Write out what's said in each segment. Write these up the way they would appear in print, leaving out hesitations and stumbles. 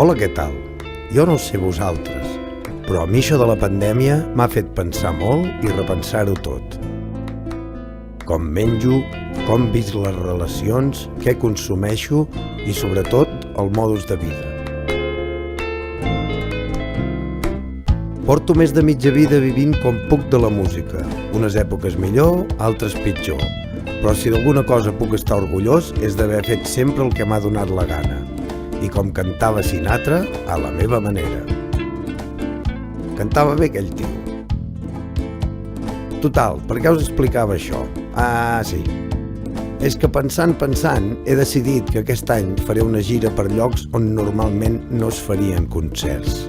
Hola, què tal? Jo no sé vosaltres, però a mi això de la pandèmia m'ha fet pensar molt i repensar-ho tot. Com menjo, com visc les relacions, què consumeixo i, sobretot, el modus de vida. Porto més de mitja vida vivint com puc de la música, unes èpoques millor, altres pitjor, però si d'alguna cosa puc estar orgullós és d'haver fet sempre el que m'ha donat la gana. I com cantava Sinatra, a la meva manera. Cantava bé aquell tio. Total, per què us explicava això? Ah, sí. És que pensant, he decidit que aquest any faré una gira per llocs on normalment no es farien concerts.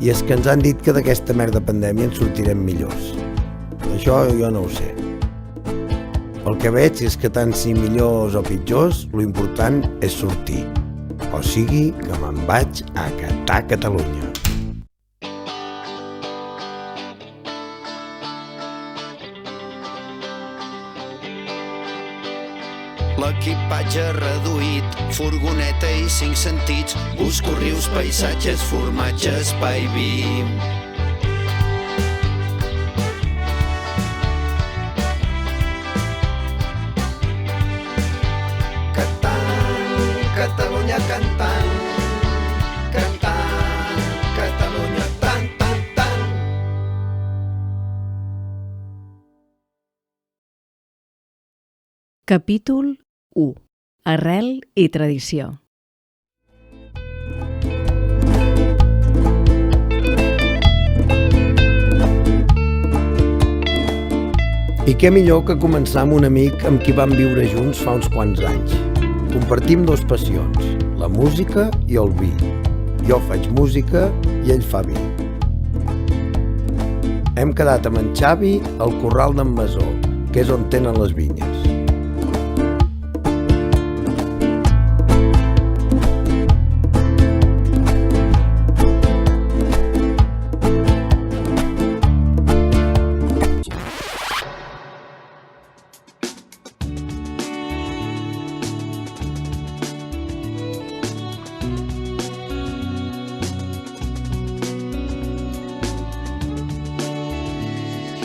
I és que ens han dit que d'aquesta merda pandèmia en sortirem millors. Això jo no ho sé. El que veig és que tant si millors o pitjors, lo important és sortir. O sigui que me'n vaig a catar Catalunya. L'equipatge reduït, furgoneta i 5 sentits, busco rius, paisatges, formatge, espai vi. Catalunya cantant, cantant, Catalunya tant, tant, tant. Capítol 1. Arrel i tradició. I què millor que començar amb un amic amb qui vam viure junts fa uns quants anys. Compartim dues passions, la música i el vi. Jo faig música i ell fa vi. Hem quedat amb en Xavi al corral d'en Masó, que és on tenen les vinyes.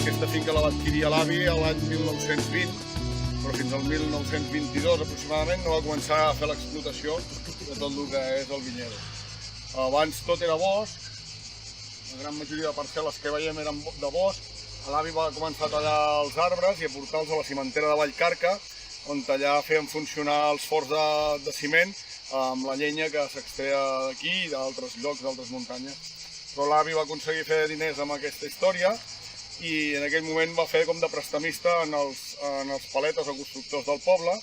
Aquesta finca la va adquirir l'avi l'any 1920, però fins al 1922 aproximadament no va començar a fer l'explotació de tot el que és el vinyedo. Abans tot era bosc, la gran majoria de parcel·les que veiem eren de bosc. L'avi va començar a tallar els arbres i a portar-los a la cimentera de Vallcarca, on allà feien funcionar els forns de ciment amb la llenya que s'extreia d'aquí i d'altres llocs, d'altres muntanyes. Però l'avi va aconseguir fer diners amb aquesta història i en aquell moment va fer com de prestamista en els paletes o constructors del poble,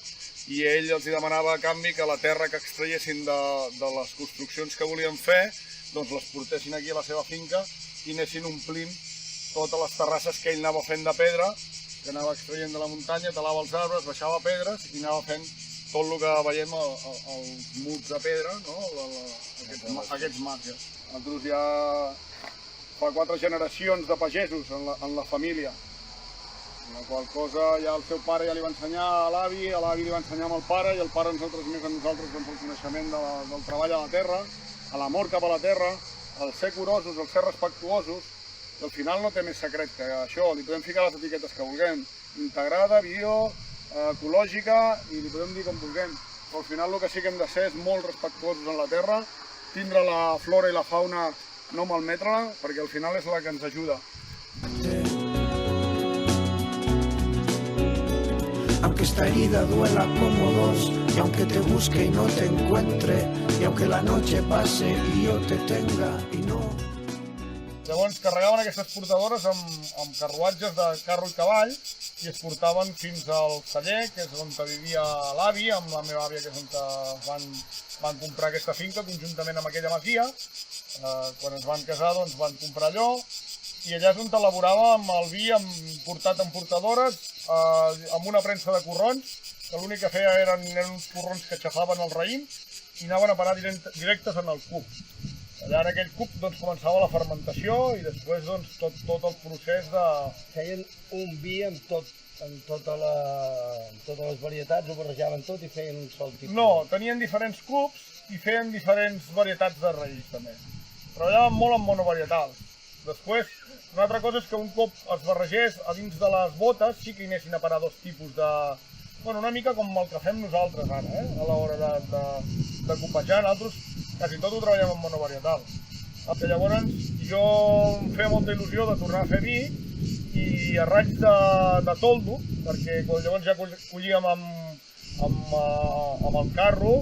i ell els demanava a canvi que la terra que extraiessin de les construccions que volien fer doncs les portessin aquí a la seva finca i anessin omplint totes les terrasses que ell anava fent de pedra, que anava extraient de la muntanya, talava els arbres, baixava pedres i anava fent tot el que veiem als murs de pedra, no? Aquests marges. Nosaltres ja fa 4 generacions de pagesos en la família, la qual cosa ja el seu pare ja li va ensenyar a l'avi li va ensenyar al pare, i el pare més a nosaltres doncs, el coneixement del treball a la terra, a l'amor cap a la terra, el ser curosos, el ser respectuosos, i al final no té més secret que això. Li podem ficar les etiquetes que vulguem, integrada, bio, ecològica, i li podem dir com vulguem, però al final el que sí que hem de ser és molt respectuosos en la terra, tindre la flora i la fauna, no malmetre-la, perquè al final és la que ens ajuda. Aunque esta herida duela como dos, y aunque te busque y no te encuentre, y aunque la noche pase y yo te tenga y no... Llavors carregaven aquestes portadores amb carruatges de carro i cavall i es portaven fins al celler, que és on vivia l'avi, amb la meva àvia, que és on van comprar aquesta finca conjuntament amb aquella masia. Quan es van casar doncs van comprar allò, i allà és on elaboràvem el vi portat en portadores, amb una premsa de corrons, que l'únic que feia eren uns corrons que aixafaven el raïm i anaven a parar directes en el cup. Allà en aquell cup doncs, començava la fermentació i després doncs, tot el procés de... Feien un vi amb totes les varietats, ho barrejaven tot i feien un sol tipus? No, tenien diferents cups i feien diferents varietats de raïs també. Treballaven molt amb monovarietats. Després, una altra cosa és que un cop es barregés a dins de les botes sí que hi anessin a parar dos tipus de... Bueno, una mica com el que fem nosaltres ara, a l'hora de copejar. Nosaltres quasi tot ho treballem en monovarietal. Llavors jo em feia molta il·lusió de tornar a fer vi i a raig de toldo, perquè llavors ja collíem amb el carro,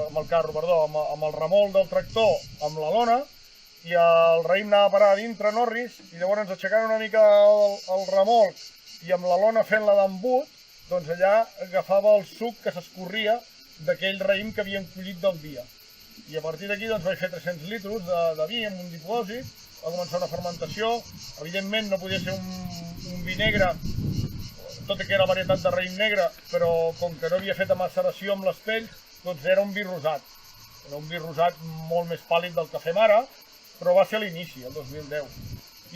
amb el remolc del tractor, amb la lona, i el raïm anava a parar a dintre Norris, i llavors aixecant una mica el remolc i amb la lona fent-la d'embut, doncs allà agafava el suc que s'escorria d'aquell raïm que havíem collit del dia. I a partir d'aquí doncs, vaig fer 300 litres de vi en un dipòsit, va començar una fermentació, evidentment no podia ser un vi negre, tot i que era varietat de raïm negre, però com que no havia fet maceració amb les pells, doncs era un vi rosat. Era un vi rosat molt més pàl·lid del que fem ara, però va ser a l'inici, el 2010.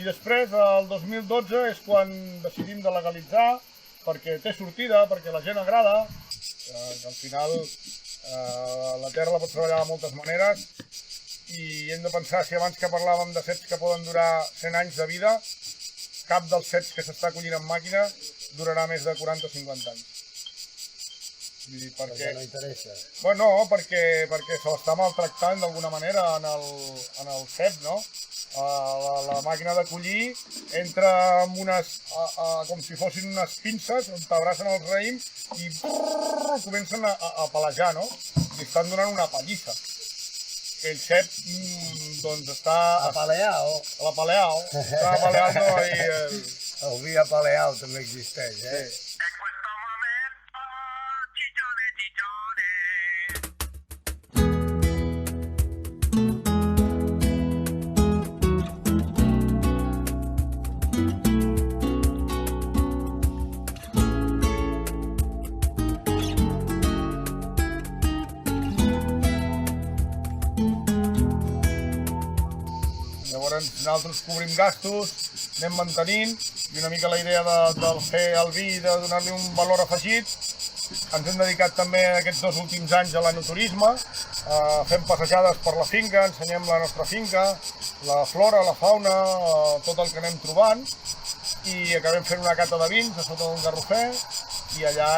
I després, el 2012, és quan decidim de legalitzar, perquè té sortida, perquè la gent agrada, que al final la terra la pots treballar de moltes maneres i hem de pensar, si abans que parlàvem de cets que poden durar 100 anys de vida, cap dels cets que s'està collint en màquina durarà més de 40 o 50 anys. Vull dir, perquè... no interessa. Bueno, perquè se l'està maltractant d'alguna manera en el cet, no? La màquina de collir entra amb com si fossin unes pinces on t'abracen els raïms i comencen a pelejar, no? I estan donant una pallissa. El cep, doncs, està... Apaleao. Està apaleando ahí El vi apaleao també existeix, eh? Sí. Llavors nosaltres cobrim gastos, anem mantenint i una mica la idea de fer el vi i de donar-li un valor afegit. Ens hem dedicat també aquests 2 últims anys a l'enoturisme, fem passejades per la finca, ensenyem la nostra finca, la flora, la fauna, tot el que anem trobant i acabem fent una cata de vins a sota d'un garrofer i allà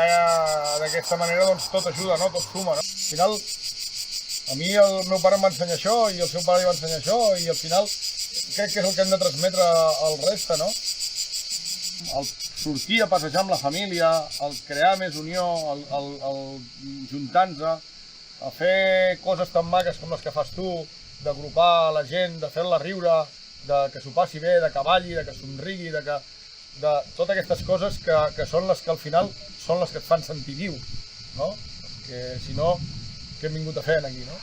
d'aquesta manera doncs, tot ajuda, no? Tot suma. No? Al final, a mi el meu pare em va ensenyar això i el seu pare li va ensenyar això i al final crec que és el que hem de transmetre al reste, no? El sortir a passejar amb la família, el crear més unió, el juntar-nos, a fer coses tan maques com les que fas tu, d'agrupar la gent, de fer-la riure, que s'ho passi bé, de que balli, de que somrigui, de totes aquestes coses que són les que al final són les que et fan sentir viu, no? Perquè si no, què hem vingut a fer aquí, no?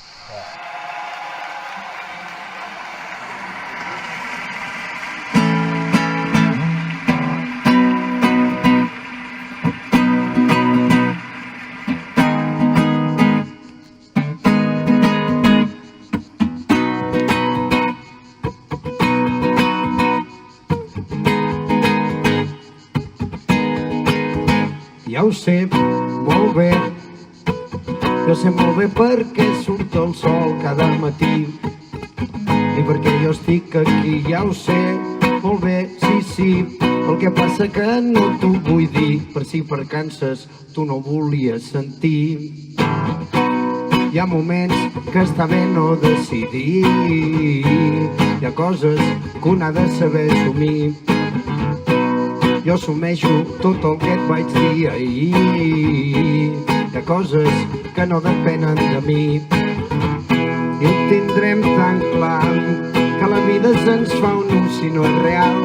Ja ho sé molt bé, jo sé molt bé perquè surt el sol cada matí i perquè jo estic aquí, ja ho sé molt bé, sí, el que passa que no t'ho vull dir, per si per canses tu no volies sentir. Hi ha moments que està bé no decidir, hi ha coses que un ha de saber assumir. Jo assumeixo tot el que et vaig dir ahir. Hi ha coses que no depenen de mi i ho tindrem tan clar que la vida se'ns fa un ús si no és real.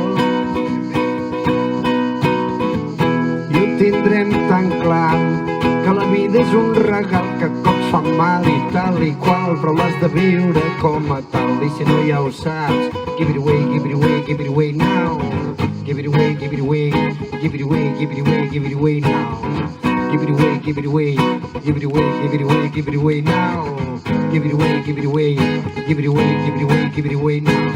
I ho tindrem tan clar que la vida és un regal que cops fa mal i tal i qual, però l'has de viure com a tal. I si no ja ho saps, give it away, give it away, give it away now. Give it away, give it away, give it away, give it away, give it away now. Give it away, give it away, give it away, give it away, give it away now. Give it away, give it away, give it away, give it away, give it away now.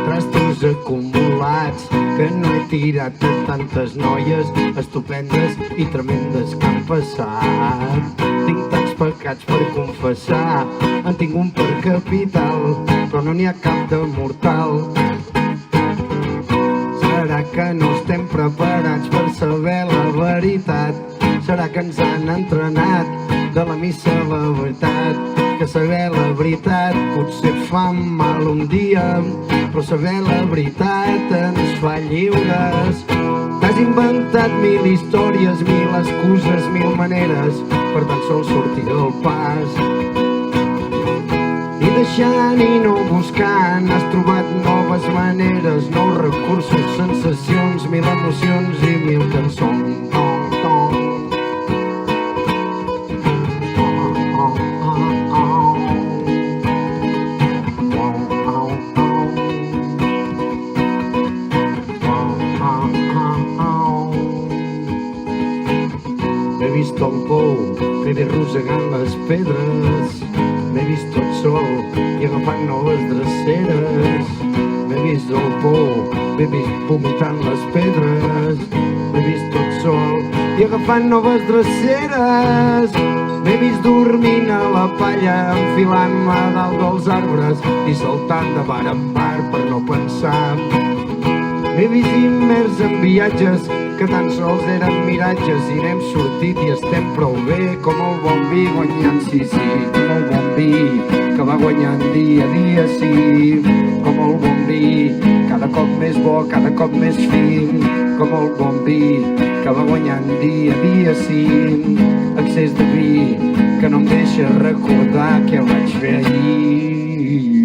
Trastos acumulats que no he tirat a tantes noies estupendes i tremendes que han passat. Tinc tants pecats per confessar, en tinc un per capital, però no n'hi ha cap de mortal. Serà que no estem preparats per saber la veritat? Serà que ens han entrenat de la missa la veritat? Que saber la veritat potser fa mal un dia, però saber la veritat ens fa lliures. T'has inventat mil històries, mil excuses, mil maneres per tan sols sortir del pas. I deixant i no buscant has trobat noves maneres, nous recursos, sensacions, mil emocions i mil cançons. M'he vist al pou, m'he vist rosegant les pedres, m'he vist tot sol i agafant noves dreceres. M'he vist al pou, m'he vist vomitant les pedres, m'he vist tot sol i agafant noves dreceres. M'he vist dormint a la palla, enfilant-me dalt dels arbres i saltant de bar en bar per no pensar. M'he vist immers en viatges que tan sols eren miratges i n'hem sortit i estem prou bé, com el bon vi guanyant, sí, sí, com el bon vi que va guanyant dia a dia, sí, com el bon vi, cada cop més bo, cada cop més fin, com el bon vi que va guanyant dia a dia, sí, excés de vi que no em deixa recordar què vaig fer ahir.